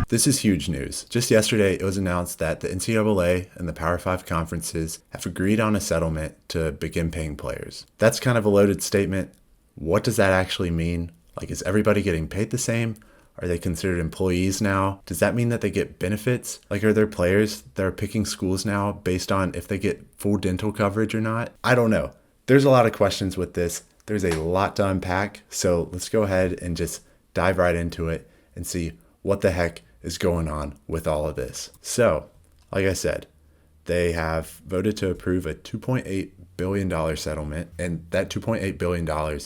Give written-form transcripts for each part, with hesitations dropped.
This is huge news. Just yesterday, it was announced that the NCAA and the Power 5 conferences have agreed on a settlement to begin paying players. That's kind of a loaded statement. What does that actually mean? Like, is everybody getting paid the same? Are they considered employees now? Does that mean that they get benefits? Like, are there players that are picking schools now based on if they get full dental coverage or not? I don't know. There's a lot of questions with this. There's a lot to unpack. So let's go ahead and just dive right into it and see what the heck is going on with all of this. So, like I said, they have voted to approve a $2.8 billion settlement, and that $2.8 billion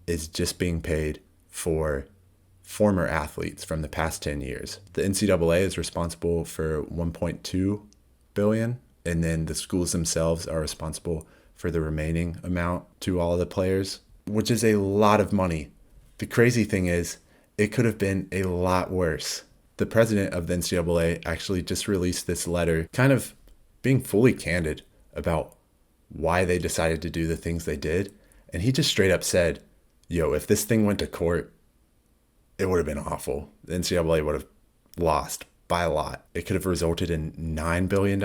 is just being paid for former athletes from the past 10 years. The NCAA is responsible for $1.2 billion, and then the schools themselves are responsible for the remaining amount to all of the players, which is a lot of money. The crazy thing is, it could have been a lot worse. The president of the NCAA actually just released this letter, kind of being fully candid about why they decided to do the things they did. And he just straight up said, yo, if this thing went to court, it would have been awful. The NCAA would have lost by a lot. It could have resulted in $9 billion.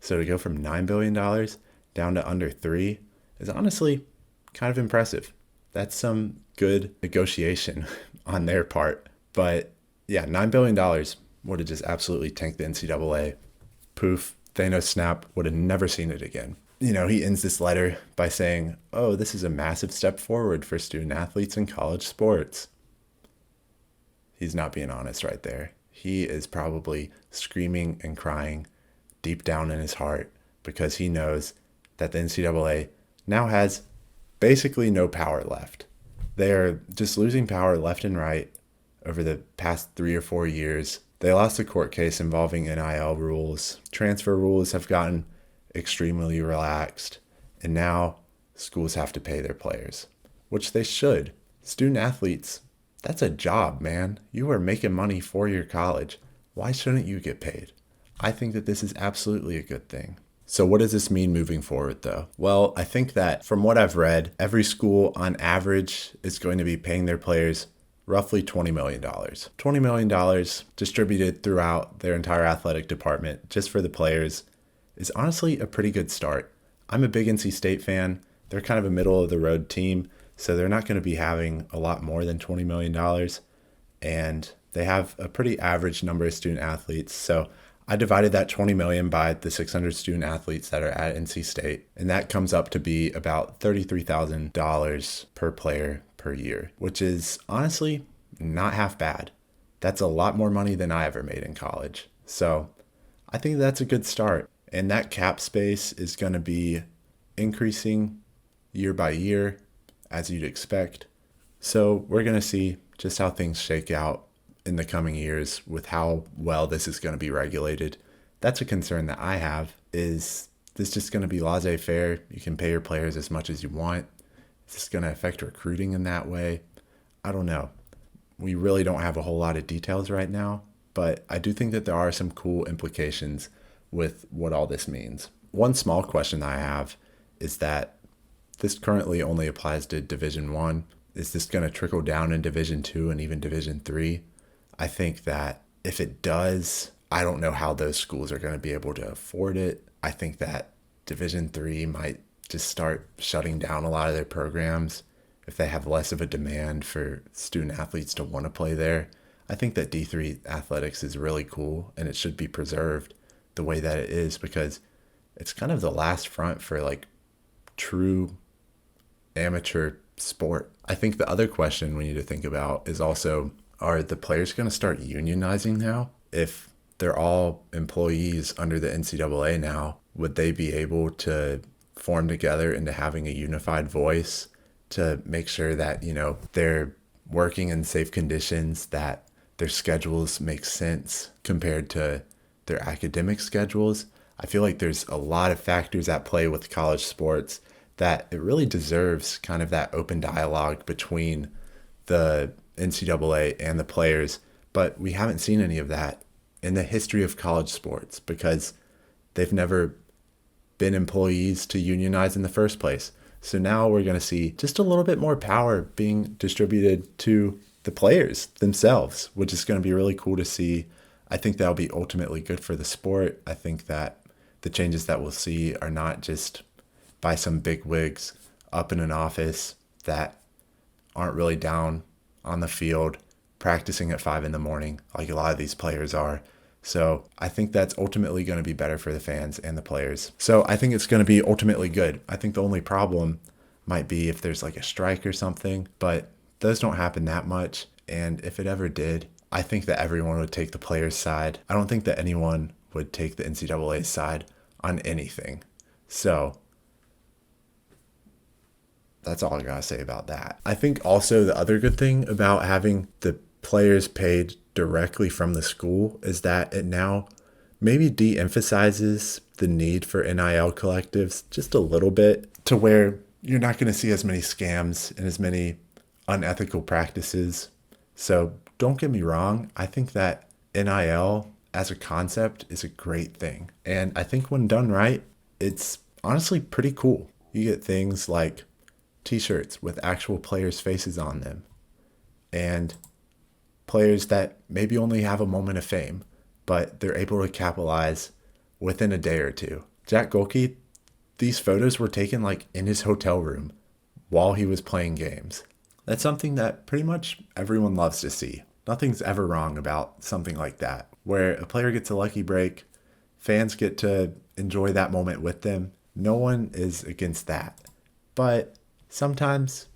So to go from $9 billion down to under $3 billion is honestly kind of impressive. That's some good negotiation on their part. But yeah, $9 billion would have just absolutely tanked the NCAA. Poof, Thanos snap, would have never seen it again. You know, he ends this letter by saying, oh, this is a massive step forward for student athletes in college sports. He's not being honest right there. He is probably screaming and crying deep down in his heart because he knows that the NCAA now has basically no power left. They are just losing power left and right over the past 3 or 4 years. They lost a court case involving NIL rules. Transfer rules have gotten extremely relaxed. And now schools have to pay their players, which they should. Student athletes, that's a job, man. You are making money for your college. Why shouldn't you get paid? I think that this is absolutely a good thing. So what does this mean moving forward, though? Well, I think that from what I've read, every school on average is going to be paying their players roughly $20 million. $20 million distributed throughout their entire athletic department just for the players is honestly a pretty good start. I'm a big NC State fan. They're kind of a middle of the road team, so they're not going to be having a lot more than $20 million. And they have a pretty average number of student athletes. So I divided that 20 million by the 600 student athletes that are at NC State, and that comes up to be about $33,000 per player per year, which is honestly not half bad. That's a lot more money than I ever made in college. So I think that's a good start. And that cap space is going to be increasing year by year, as you'd expect. So we're going to see just how things shake out in the coming years with how well this is going to be regulated. That's a concern that I have. Is this just going to be laissez-faire? You can pay your players as much as you want. Is this going to affect recruiting in that way? I don't know. We really don't have a whole lot of details right now, but I do think that there are some cool implications with what all this means. One small question that I have is that this currently only applies to Division I. Is this going to trickle down in Division II and even Division III? I think that if it does, I don't know how those schools are going to be able to afford it. I think that Division III might just start shutting down a lot of their programs if they have less of a demand for student athletes to want to play there. I think that D3 athletics is really cool, and it should be preserved the way that it is because it's kind of the last front for like true amateur sport. I think the other question we need to think about is also, are the players going to start unionizing now? If they're all employees under the NCAA now, would they be able to form together into having a unified voice to make sure that, you know, they're working in safe conditions, that their schedules make sense compared to their academic schedules? I feel like there's a lot of factors at play with college sports that it really deserves kind of that open dialogue between the NCAA and the players, but we haven't seen any of that in the history of college sports because they've never been employees to unionize in the first place. So now we're going to see just a little bit more power being distributed to the players themselves, which is going to be really cool to see. I think that'll be ultimately good for the sport. I think that the changes that we'll see are not just by some big wigs up in an office that aren't really down on the field practicing at 5 a.m. like a lot of these players are. So I think that's ultimately going to be better for the fans and the players. So I think it's going to be ultimately good. I think the only problem might be if there's like a strike or something, but those don't happen that much. And if it ever did, I think that everyone would take the players' side. I don't think that anyone would take the NCAA's side on anything. So that's all I gotta say about that. I think also the other good thing about having the players paid directly from the school is that it now maybe de-emphasizes the need for NIL collectives just a little bit, to where you're not going to see as many scams and as many unethical practices. So don't get me wrong, I think that NIL as a concept is a great thing. And I think when done right, it's honestly pretty cool. You get things like t-shirts with actual players' faces on them, and players that maybe only have a moment of fame, but they're able to capitalize within a day or two. Jack Golke, these photos were taken like in his hotel room while he was playing games. That's something that pretty much everyone loves to see. Nothing's ever wrong about something like that, where a player gets a lucky break, fans get to enjoy that moment with them. No one is against that. But sometimes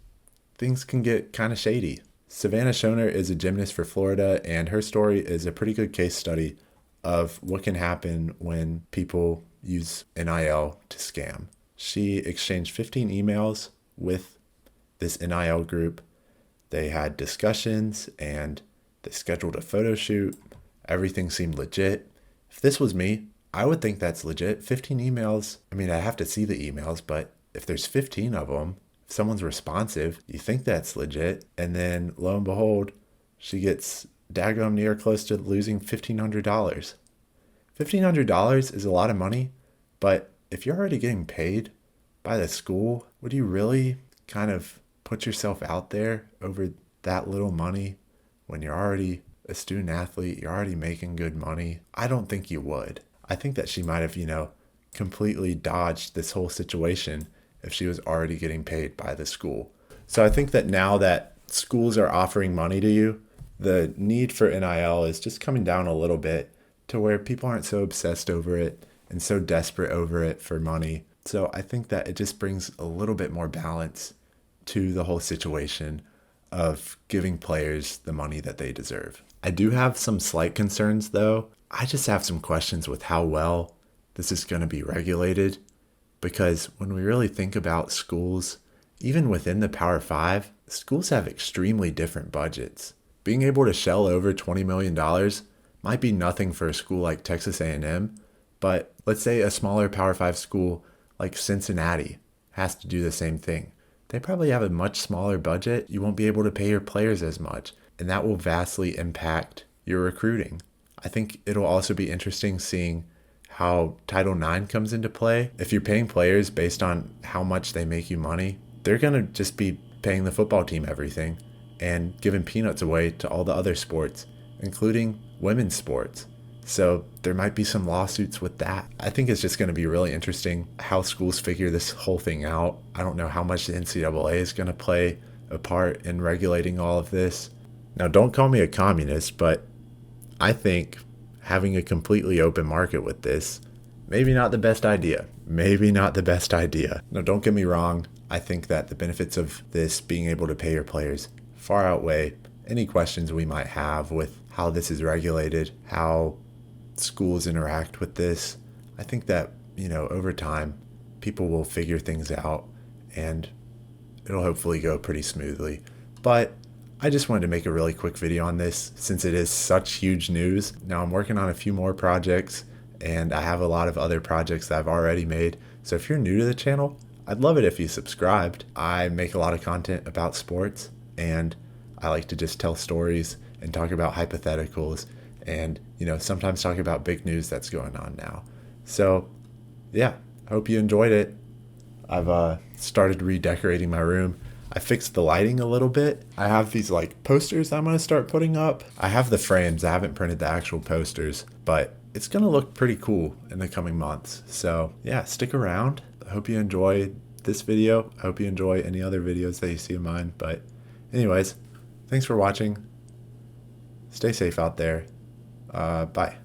things can get kind of shady. Savannah Schoner is a gymnast for Florida, and her story is a pretty good case study of what can happen when people use NIL to scam. She exchanged 15 emails with this NIL group. They had discussions and they scheduled a photo shoot. Everything seemed legit. If this was me, I would think that's legit. 15 emails. I mean, I have to see the emails, but if there's 15 of them, if someone's responsive, you think that's legit. And then lo and behold, she gets daggone near close to losing $1,500. $1,500 is a lot of money, but if you're already getting paid by the school, would you really kind of put yourself out there over that little money when you're already a student athlete, you're already making good money? I don't think you would. I think that she might have, completely dodged this whole situation if she was already getting paid by the school. So I think that now that schools are offering money to you, the need for NIL is just coming down a little bit to where people aren't so obsessed over it and so desperate over it for money. So I think that it just brings a little bit more balance to the whole situation of giving players the money that they deserve. I do have some slight concerns though. I just have some questions with how well this is going to be regulated, because when we really think about schools, even within the Power Five, schools have extremely different budgets. Being able to shell over $20 million might be nothing for a school like Texas A&M, but let's say a smaller Power Five school like Cincinnati has to do the same thing. They probably have a much smaller budget. You won't be able to pay your players as much, and that will vastly impact your recruiting. I think it'll also be interesting seeing how Title IX comes into play. If you're paying players based on how much they make you money, they're going to just be paying the football team everything and giving peanuts away to all the other sports, including women's sports. So there might be some lawsuits with that. I think it's just going to be really interesting how schools figure this whole thing out. I don't know how much the NCAA is going to play a part in regulating all of this. Now, don't call me a communist, but I think having a completely open market with this, maybe not the best idea. Maybe not the best idea. Now, don't get me wrong. I think that the benefits of this being able to pay your players far outweigh any questions we might have with how this is regulated, how schools interact with this. I think that, over time, people will figure things out and it'll hopefully go pretty smoothly. But I just wanted to make a really quick video on this since it is such huge news. Now I'm working on a few more projects and I have a lot of other projects that I've already made. So if you're new to the channel, I'd love it if you subscribed. I make a lot of content about sports and I like to just tell stories and talk about hypotheticals and, sometimes talk about big news that's going on now. So yeah, I hope you enjoyed it. I've started redecorating my room. I fixed the lighting a little bit. I have these like posters I'm going to start putting up. I have the frames. I haven't printed the actual posters, but it's going to look pretty cool in the coming months. So yeah, stick around. I hope you enjoy this video. I hope you enjoy any other videos that you see of mine. But anyways, thanks for watching. Stay safe out there. Bye.